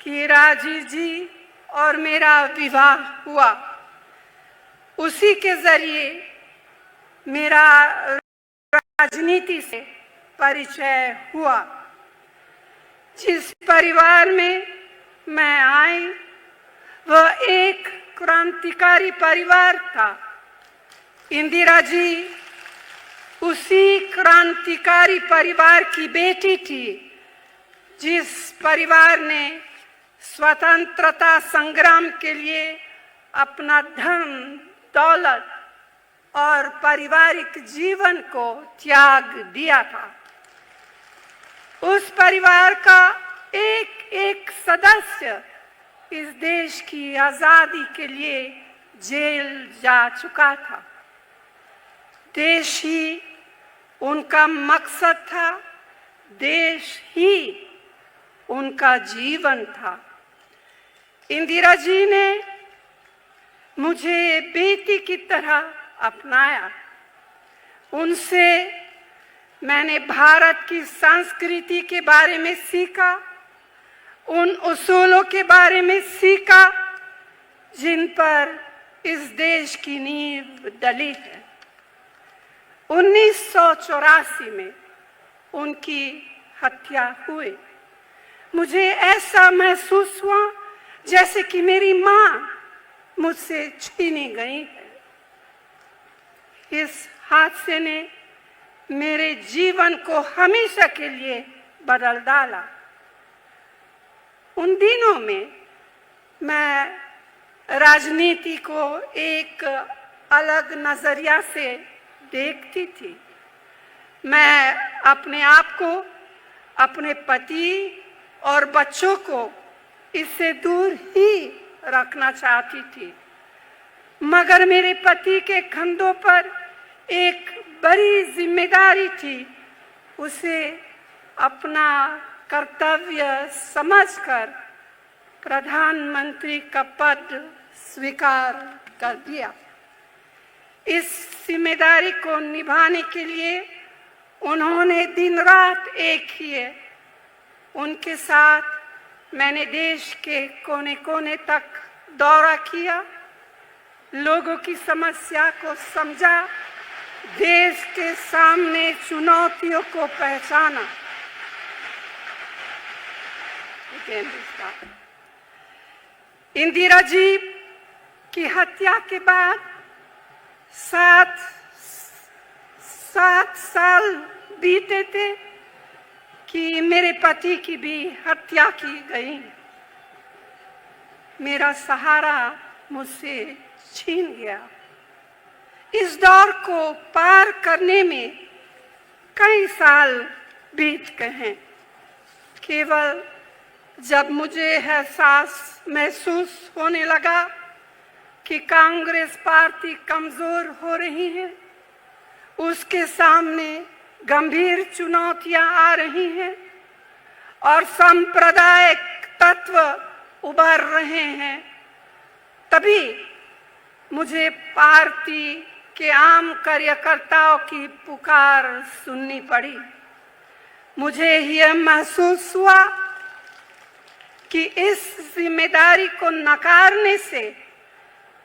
कि राजीव जी और मेरा विवाह हुआ, उसी के जरिए मेरा राजनीति से परिचय हुआ। जिस परिवार में मैं आई वह एक क्रांतिकारी परिवार था। इंदिरा जी उसी क्रांतिकारी परिवार की बेटी थी जिस परिवार ने स्वतंत्रता संग्राम के लिए अपना धन, दौलत और पारिवारिक जीवन को त्याग दिया था। उस परिवार का एक एक सदस्य इस देश की आजादी के लिए जेल जा चुका था। देश ही उनका मकसद था, देश ही उनका जीवन था। इंदिरा जी ने मुझे बेटी की तरह अपनाया। उनसे मैंने भारत की संस्कृति के बारे में सीखा, उन उसूलों के बारे में सीखा जिन पर इस देश की नींव डली है। 1984 में उनकी हत्या हुई। मुझे ऐसा महसूस हुआ जैसे कि मेरी माँ मुझसे छीनी गई है। इस हादसे ने मेरे जीवन को हमेशा के लिए बदल डाला। उन दिनों में मैं राजनीति को एक अलग नजरिया से देखती थी। मैं अपने आप को, अपने पति और बच्चों को इससे दूर ही रखना चाहती थी, मगर मेरे पति के कंधों पर एक बड़ी जिम्मेदारी थी। उसे अपना कर्तव्य समझकर प्रधानमंत्री का पद स्वीकार कर दिया। इस जिम्मेदारी को निभाने के लिए उन्होंने दिन रात एक किए। उनके साथ मैंने देश के कोने कोने तक दौरा किया, लोगों की समस्या को समझा, देश के सामने चुनौतियों को पहचाना। इंदिरा जी की हत्या के बाद 7 साल बीते थे कि मेरे पति की भी हत्या की गई। मेरा सहारा मुझसे छीन गया। इस दौर को पार करने में कई साल बीत गए हैं। केवल जब मुझे एहसास महसूस होने लगा कि कांग्रेस पार्टी कमजोर हो रही है, उसके सामने गंभीर चुनौतियां आ रही हैं और सांप्रदायिक तत्व उभर रहे हैं, तभी मुझे पार्टी के आम कार्यकर्ताओं की पुकार सुननी पड़ी। मुझे यह महसूस हुआ कि इस जिम्मेदारी को नकारने से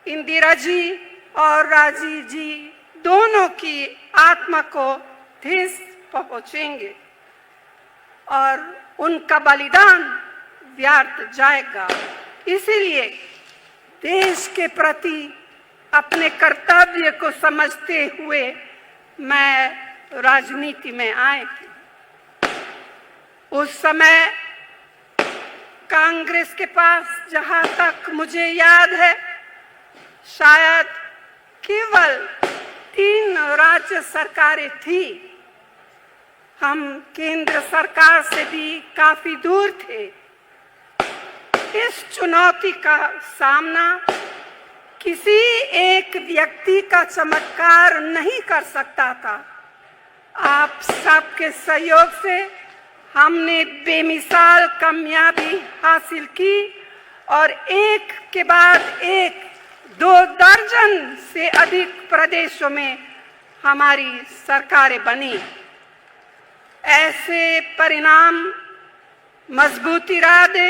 इंदिरा जी और राजीव जी दोनों की आत्मा को ठेस पहुंचेंगे और उनका बलिदान व्यर्थ जाएगा। इसीलिए देश के प्रति अपने कर्तव्य को समझते हुए मैं राजनीति में आई थी। उस समय कांग्रेस के पास, जहां तक मुझे याद है, शायद केवल 3 राज्य सरकारें थी। हम केंद्र सरकार से भी काफी दूर थे। इस चुनौती का सामना किसी एक व्यक्ति का चमत्कार नहीं कर सकता था। आप सबके सहयोग से हमने बेमिसाल कामयाबी हासिल की और एक के बाद एक 2 दर्जन से अधिक प्रदेशों में हमारी सरकारें बनी। ऐसे परिणाम मजबूत इरादे,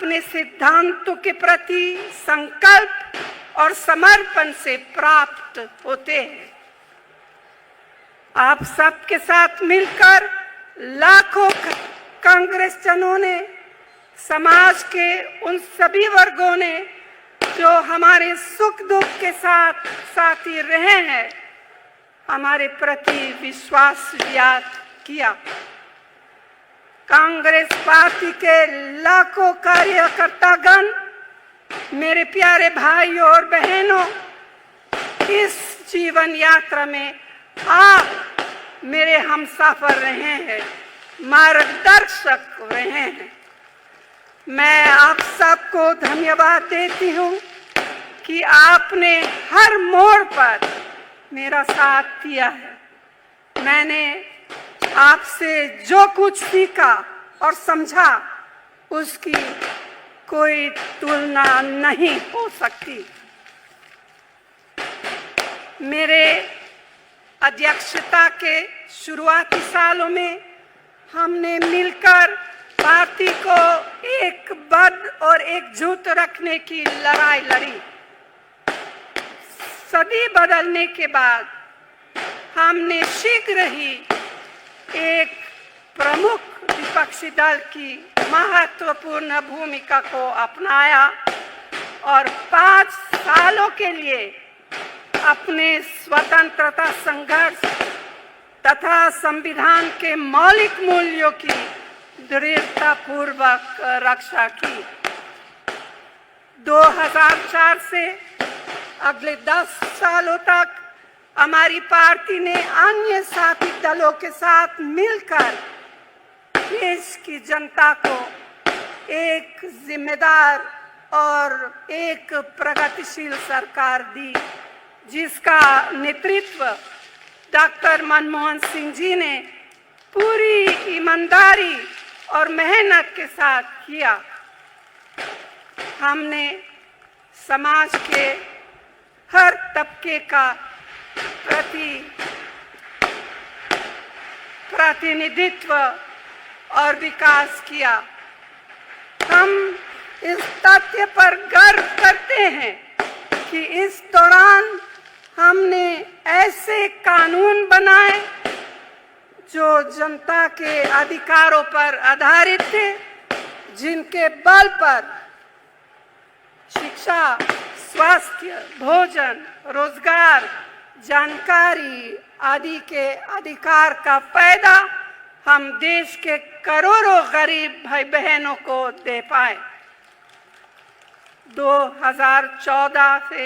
अपने सिद्धांतों के प्रति संकल्प और समर्पण से प्राप्त होते हैं। आप सबके साथ मिलकर लाखों कांग्रेसजनों ने, समाज के उन सभी वर्गों ने जो हमारे सुख दुख के साथ साथी रहे हैं, हमारे प्रति विश्वास व्यक्त किया। कांग्रेस पार्टी के लाखों कार्यकर्तागण, मेरे प्यारे भाइयों और बहनों, इस जीवन यात्रा में आप मेरे हमसफर रहे हैं, मार्गदर्शक रहे हैं। मैं आप सबको धन्यवाद देती हूँ कि आपने हर मोड़ पर मेरा साथ दिया है। मैंने आपसे जो कुछ सीखा और समझा, उसकी कोई तुलना नहीं हो सकती। मेरे अध्यक्षता के शुरुआती सालों में हमने मिलकर पार्टी को एकबद्ध और एकजुट रखने की लड़ाई लड़ी। सदी बदलने के बाद हमने शीघ्र ही एक प्रमुख विपक्षी दल की महत्वपूर्ण भूमिका को अपनाया और 5 सालों के लिए अपने स्वतंत्रता संघर्ष तथा संविधान के मौलिक मूल्यों की दृढ़तापूर्वक रक्षा की। 2004 से अगले 10 सालों तक हमारी पार्टी ने अन्य साथी दलों के साथ मिलकर देश की जनता को एक जिम्मेदार और एक प्रगतिशील सरकार दी, जिसका नेतृत्व डॉक्टर मनमोहन सिंह जी ने पूरी ईमानदारी और मेहनत के साथ किया। हमने समाज के हर तबके का प्रतिनिधित्व और विकास किया। हम इस तथ्य पर गर्व करते हैं कि इस दौरान हमने ऐसे कानून बनाए जो जनता के अधिकारों पर आधारित थे, जिनके बल पर शिक्षा, स्वास्थ्य, भोजन, रोजगार, जानकारी आदि के अधिकार का फायदा हम देश के करोड़ों गरीब भाई बहनों को दे पाए। 2014 से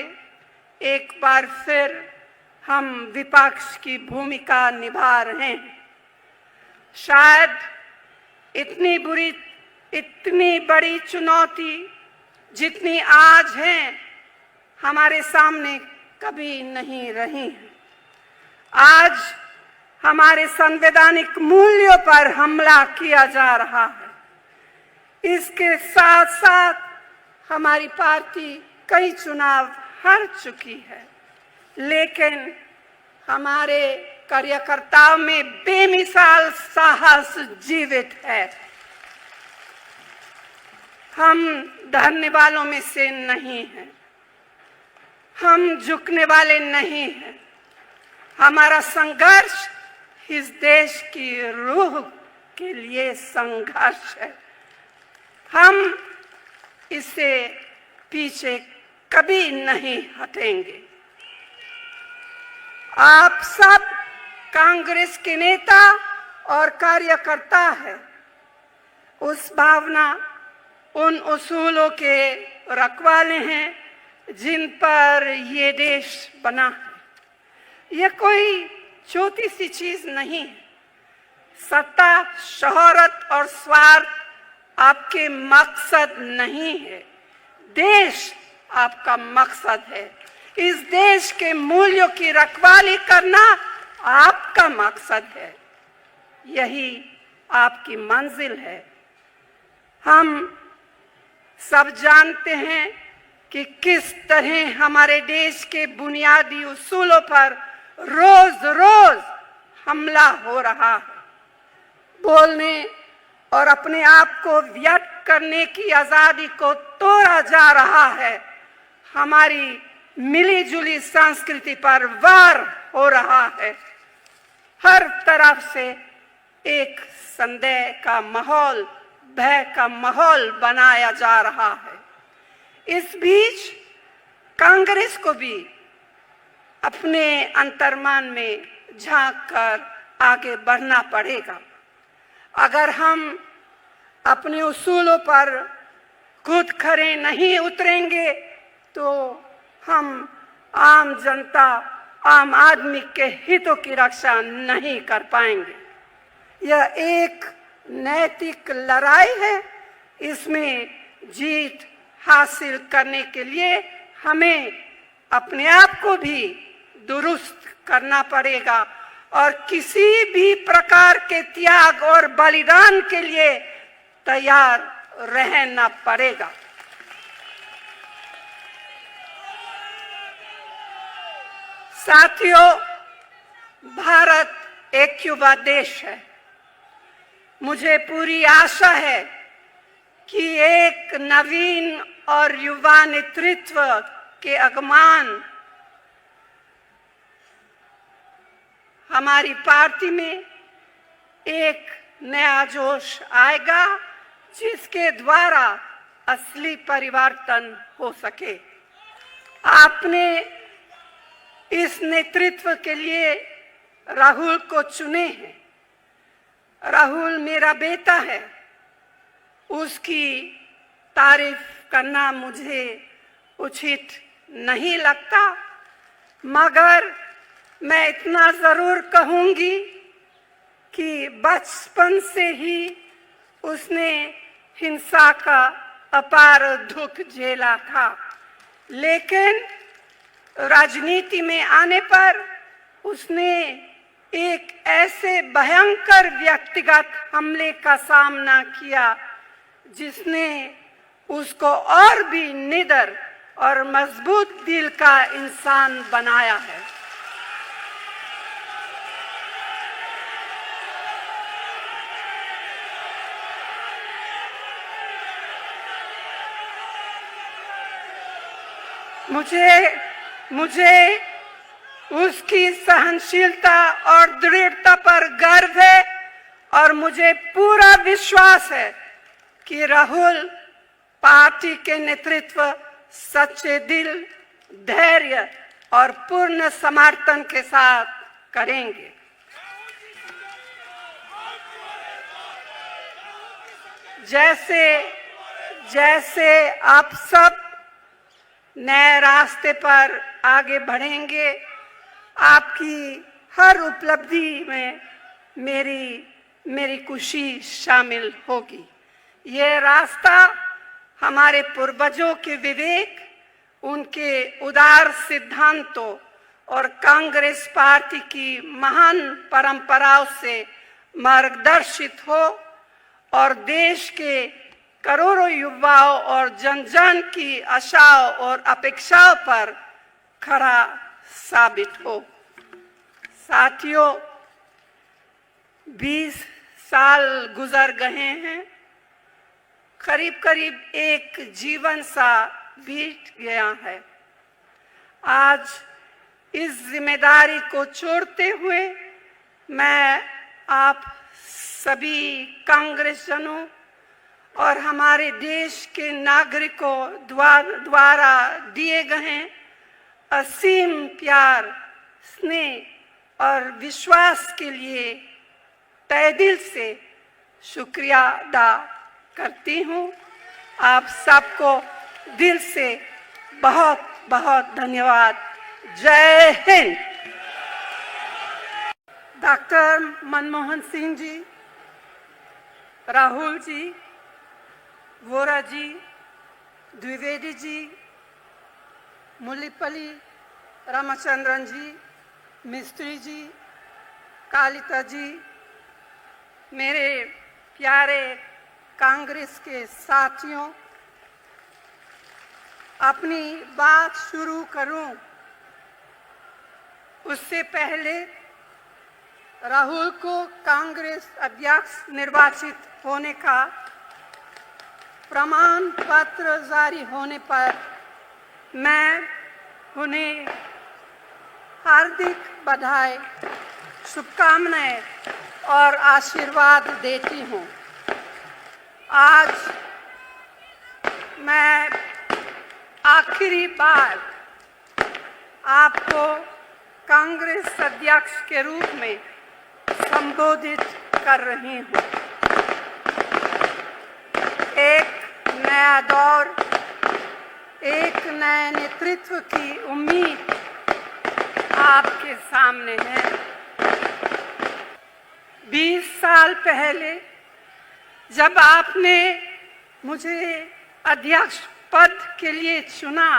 एक बार फिर हम विपक्ष की भूमिका निभा रहे हैं। शायद इतनी बड़ी चुनौती जितनी आज है, हमारे सामने कभी नहीं रही है। आज हमारे संवैधानिक मूल्यों पर हमला किया जा रहा है। इसके साथ साथ हमारी पार्टी कई चुनाव हार चुकी है, लेकिन हमारे कार्यकर्ताओं में बेमिसाल साहस जीवित है। हम डरने वालों में से नहीं हैं, हम झुकने वाले नहीं हैं। हमारा संघर्ष इस देश की रूह के लिए संघर्ष है। हम इससे पीछे कभी नहीं हटेंगे। आप सब कांग्रेस के नेता और कार्यकर्ता हैं। उस भावना, उन उसूलों के रखवाले हैं जिन पर ये देश बना है। ये कोई छोटी सी चीज नहीं है। सत्ता, शोहरत और स्वार्थ आपके मकसद नहीं है, देश आपका मकसद है। इस देश के मूल्यों की रखवाली करना आपका मकसद है, यही आपकी मंजिल है। हम सब जानते हैं कि किस तरह हमारे देश के बुनियादी उसूलों पर रोज रोज हमला हो रहा है। बोलने और अपने आप को व्यक्त करने की आजादी को तोड़ा जा रहा है। हमारी मिलीजुली संस्कृति पर वार हो रहा है। हर तरफ से एक संदेह का माहौल, भय का माहौल बनाया जा रहा है। इस बीच कांग्रेस को भी अपने अंतर्मन में झांक कर आगे बढ़ना पड़ेगा। अगर हम अपने उसूलों पर खुद खरे नहीं उतरेंगे तो हम आम जनता, आम आदमी के हितों की रक्षा नहीं कर पाएंगे। यह एक नैतिक लड़ाई है। इसमें जीत हासिल करने के लिए हमें अपने आप को भी दुरुस्त करना पड़ेगा और किसी भी प्रकार के त्याग और बलिदान के लिए तैयार रहना पड़ेगा। साथियों, भारत एक युवा देश है। मुझे पूरी आशा है कि एक नवीन और युवा नेतृत्व के आगमन हमारी पार्टी में एक नया जोश आएगा, जिसके द्वारा असली परिवर्तन हो सके। आपने इस नेतृत्व के लिए राहुल को चुने हैं। राहुल मेरा बेटा है। उसकी तारीफ करना मुझे उचित नहीं लगता, मगर मैं इतना जरूर कहूंगी कि बचपन से ही उसने हिंसा का अपार दुख झेला था, लेकिन राजनीति में आने पर उसने एक ऐसे भयंकर व्यक्तिगत हमले का सामना किया जिसने उसको और भी निडर और मजबूत दिल का इंसान बनाया है। मुझे उसकी सहनशीलता और दृढ़ता पर गर्व है और मुझे पूरा विश्वास है कि राहुल पार्टी के नेतृत्व सच्चे दिल, धैर्य और पूर्ण समर्थन के साथ करेंगे। जैसे आप सब नए रास्ते पर आगे बढ़ेंगे, आपकी हर उपलब्धि में मेरी खुशी शामिल होगी। ये रास्ता हमारे पूर्वजों के विवेक, उनके उदार सिद्धांतों और कांग्रेस पार्टी की महान परंपराओं से मार्गदर्शित हो और देश के करोड़ों युवाओं और जन जन की आशाओं और अपेक्षाओं पर खरा साबित हो। साथियों, 20 साल गुजर गए हैं। करीब करीब एक जीवन सा बीत गया है। आज इस जिम्मेदारी को छोड़ते हुए मैं आप सभी कांग्रेसजनों और हमारे देश के नागरिकों द्वारा दिए गए असीम प्यार, स्नेह और विश्वास के लिए तहे दिल से शुक्रिया अदा करती हूँ। आप सबको दिल से बहुत बहुत धन्यवाद। जय हिंद। डॉक्टर मनमोहन सिंह जी, राहुल जी, वोरा जी, द्विवेदी जी, मुल्लीपल्ली रामचंद्रन जी, मिस्त्री जी, कालिता जी, मेरे प्यारे कांग्रेस के साथियों, अपनी बात शुरू करूं उससे पहले राहुल को कांग्रेस अध्यक्ष निर्वाचित होने का प्रमाण पत्र जारी होने पर मैं उन्हें हार्दिक बधाई, शुभकामनाएं और आशीर्वाद देती हूं। आज मैं आखिरी बार आपको कांग्रेस अध्यक्ष के रूप में संबोधित कर रही हूं। एक नया दौर, एक नए नेतृत्व की उम्मीद आपके सामने है। 20 साल पहले जब आपने मुझे अध्यक्ष पद के लिए चुना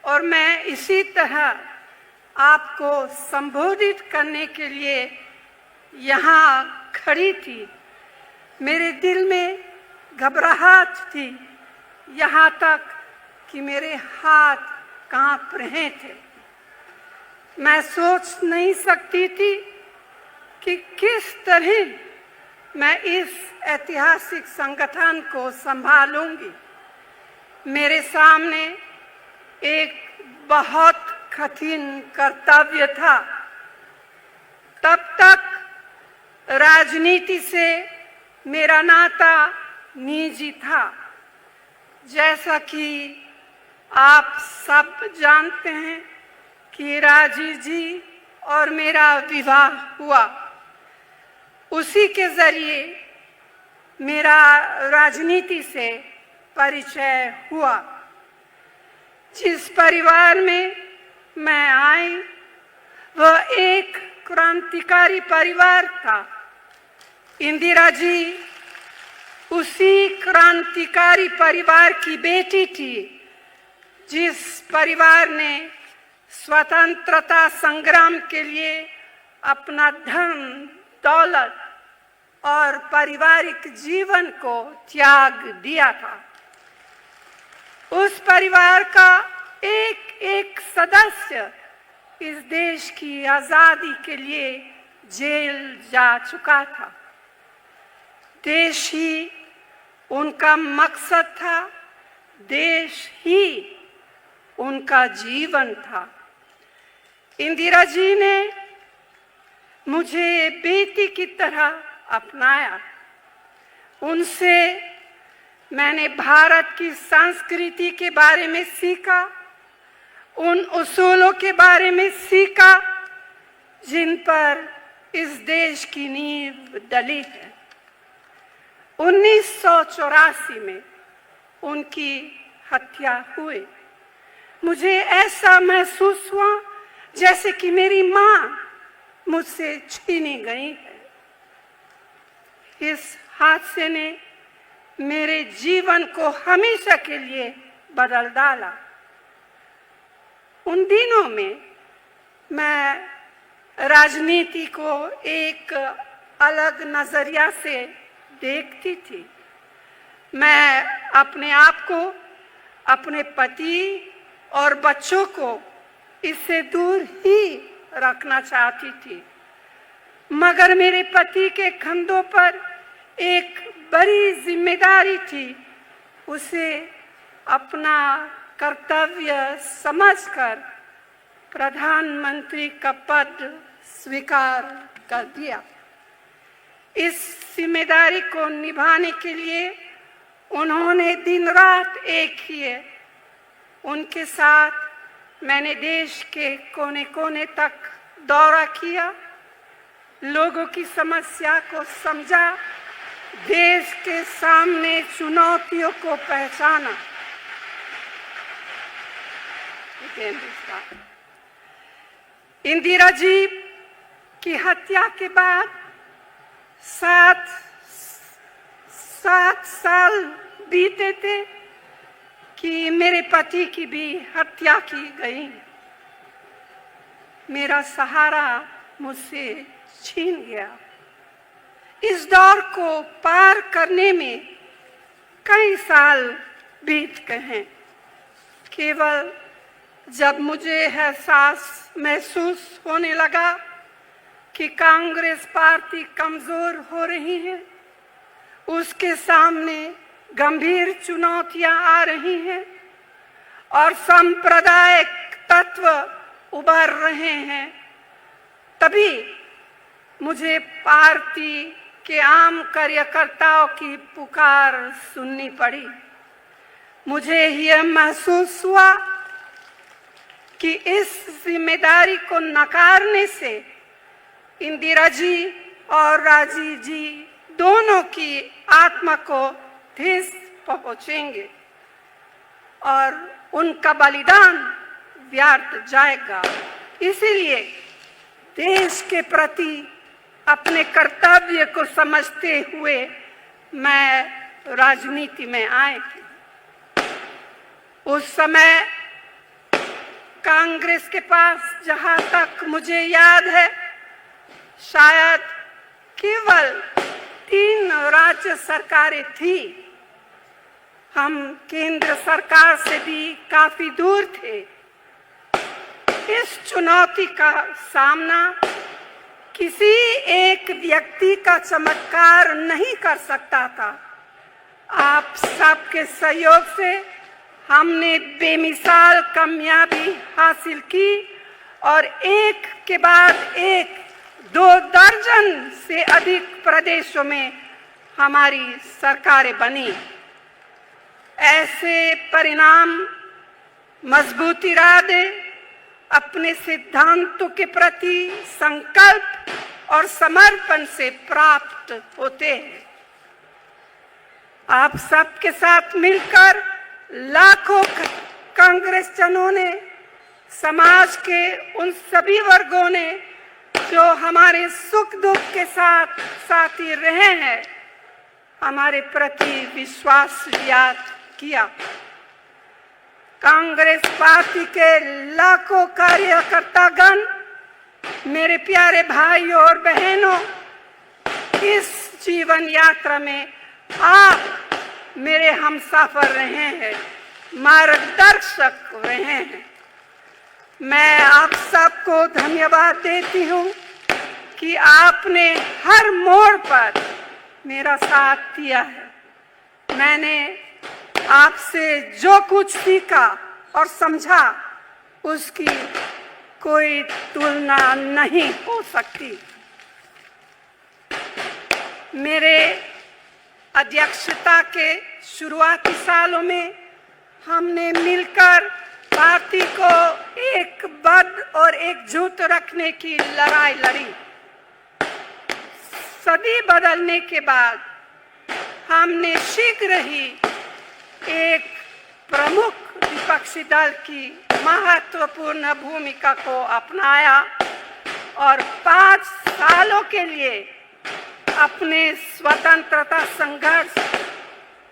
और मैं इसी तरह आपको संबोधित करने के लिए यहाँ खड़ी थी, मेरे दिल में घबराहट थी, यहाँ तक कि मेरे हाथ कांप रहे थे। मैं सोच नहीं सकती थी कि किस तरह मैं इस ऐतिहासिक संगठन को संभालूंगी। मेरे सामने एक बहुत कठिन कर्तव्य था। तब तक राजनीति से मेरा नाता निजी था। जैसा कि आप सब जानते हैं कि राजीव जी और मेरा विवाह हुआ, उसी के जरिए मेरा राजनीति से परिचय हुआ। जिस परिवार में मैं आई वह एक क्रांतिकारी परिवार था। इंदिरा जी उसी क्रांतिकारी परिवार की बेटी थी जिस परिवार ने स्वतंत्रता संग्राम के लिए अपना धन, दौलत और पारिवारिक जीवन को त्याग दिया था। उस परिवार का एक एक सदस्य इस देश की आजादी के लिए जेल जा चुका था। देश ही उनका मकसद था, देश ही उनका जीवन था। इंदिरा जी ने मुझे बेटी की तरह अपनाया। उनसे मैंने भारत की संस्कृति के बारे में सीखा, उन उसूलों के बारे में सीखा जिन पर इस देश की नींव डली है। 1984 में उनकी हत्या हुई। मुझे ऐसा महसूस हुआ जैसे कि मेरी मां मुझसे छीनी गई है। इस हादसे ने मेरे जीवन को हमेशा के लिए बदल डाला। उन दिनों में मैं राजनीति को एक अलग नजरिया से देखती थी। मैं अपने आप को, अपने पति और बच्चों को इससे दूर ही रखना चाहती थी। मगर मेरे पति के कंधों पर एक बड़ी जिम्मेदारी थी। उसे अपना कर्तव्य समझकर प्रधानमंत्री का पद स्वीकार कर दिया। इस जिम्मेदारी को निभाने के लिए उन्होंने दिन रात एक किए। उनके साथ मैंने देश के कोने कोने तक दौरा किया, लोगों की समस्या को समझा, देश के सामने चुनौतियों को पहचाना। इंदिरा जी की हत्या के बाद 7 साल बीते थे कि मेरे पति की भी हत्या की गई। मेरा सहारा मुझसे छीन गया। इस दौर को पार करने में कई साल बीत गए हैं। केवल जब मुझे एहसास महसूस होने लगा कि कांग्रेस पार्टी कमजोर हो रही है, उसके सामने गंभीर चुनौतियां आ रही हैं और सांप्रदायिक तत्व उभर रहे हैं, तभी मुझे पार्टी के आम कार्यकर्ताओं की पुकार सुननी पड़ी। मुझे यह महसूस हुआ कि इस जिम्मेदारी को नकारने से इंदिरा जी और राजीव जी दोनों की आत्मा को ठेस पहुंचेंगे और उनका बलिदान व्यर्थ जाएगा। इसीलिए देश के प्रति अपने कर्तव्य को समझते हुए मैं राजनीति में आई थी। उस समय कांग्रेस के पास जहां तक मुझे याद है शायद केवल 3 राज्य सरकारें थी। हम केंद्र सरकार से भी काफी दूर थे। इस चुनौती का सामना किसी एक व्यक्ति का चमत्कार नहीं कर सकता था। आप सबके सहयोग से हमने बेमिसाल कामयाबी हासिल की और एक के बाद एक 2 दर्जन से अधिक प्रदेशों में हमारी सरकारें बनी। ऐसे परिणाम मजबूत इरादे, अपने सिद्धांतों के प्रति संकल्प और समर्पण से प्राप्त होते हैं। आप सबके साथ मिलकर लाखों कांग्रेस जनों ने, समाज के उन सभी वर्गों ने जो हमारे सुख दुख के साथ साथी रहे हैं, हमारे प्रति विश्वास व्यक्त किया। कांग्रेस पार्टी के लाखों कार्यकर्तागण, मेरे प्यारे भाइयों और बहनों, इस जीवन यात्रा में आप मेरे हमसफर रहे हैं, मार्गदर्शक रहे हैं। मैं आप सबको धन्यवाद देती हूँ कि आपने हर मोड़ पर मेरा साथ दिया है। मैंने आपसे जो कुछ सीखा और समझा उसकी कोई तुलना नहीं हो सकती। मेरे अध्यक्षता के शुरुआती सालों में हमने मिलकर पार्टी को एकबद्ध और एकजुट रखने की लड़ाई लड़ी। सदी बदलने के बाद हमने शीघ्र ही एक प्रमुख विपक्षी दल की महत्वपूर्ण भूमिका को अपनाया और 5 सालों के लिए अपने स्वतंत्रता संघर्ष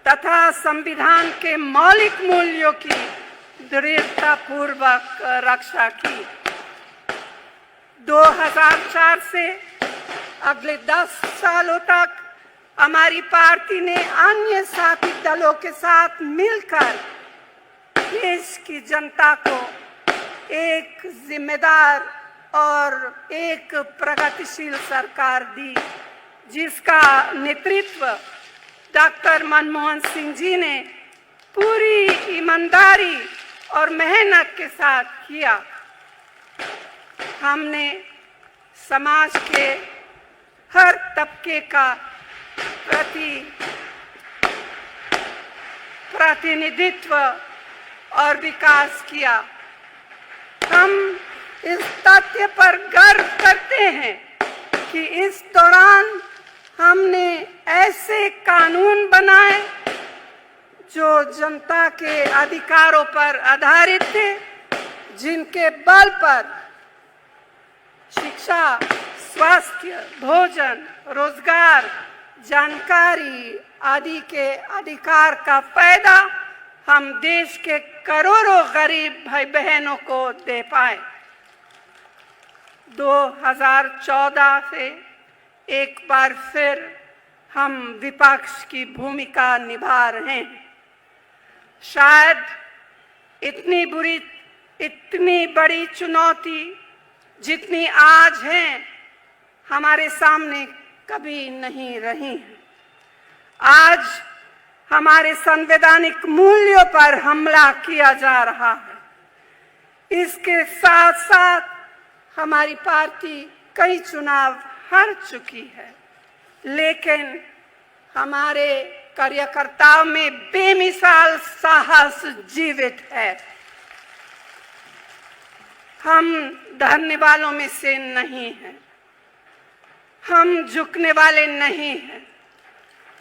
तथा संविधान के मौलिक मूल्यों की दृढ़तापूर्वक रक्षा की। 2004 से अगले 10 सालों तक हमारी पार्टी ने अन्य साथी दलों के साथ मिलकर देश की जनता को एक जिम्मेदार और एक प्रगतिशील सरकार दी, जिसका नेतृत्व डॉक्टर मनमोहन सिंह जी ने पूरी ईमानदारी और मेहनत के साथ किया। हमने समाज के हर तबके का प्रतिनिधित्व और विकास किया। हम इस तथ्य पर गर्व करते हैं कि इस दौरान हमने ऐसे कानून बनाए जो जनता के अधिकारों पर आधारित थे, जिनके बल पर शिक्षा, स्वास्थ्य, भोजन, रोजगार, जानकारी आदि के अधिकार का फायदा हम देश के करोड़ों गरीब भाई बहनों को दे पाए। 2014 से एक बार फिर हम विपक्ष की भूमिका निभा रहे हैं। शायद इतनी बड़ी चुनौती जितनी आज है हमारे सामने कभी नहीं रही है। आज हमारे संवैधानिक मूल्यों पर हमला किया जा रहा है। इसके साथ साथ हमारी पार्टी कई चुनाव हार चुकी है, लेकिन हमारे कार्यकर्ताओं में बेमिसाल साहस जीवित है। हम डरने वालों में से नहीं हैं, हम झुकने वाले नहीं हैं।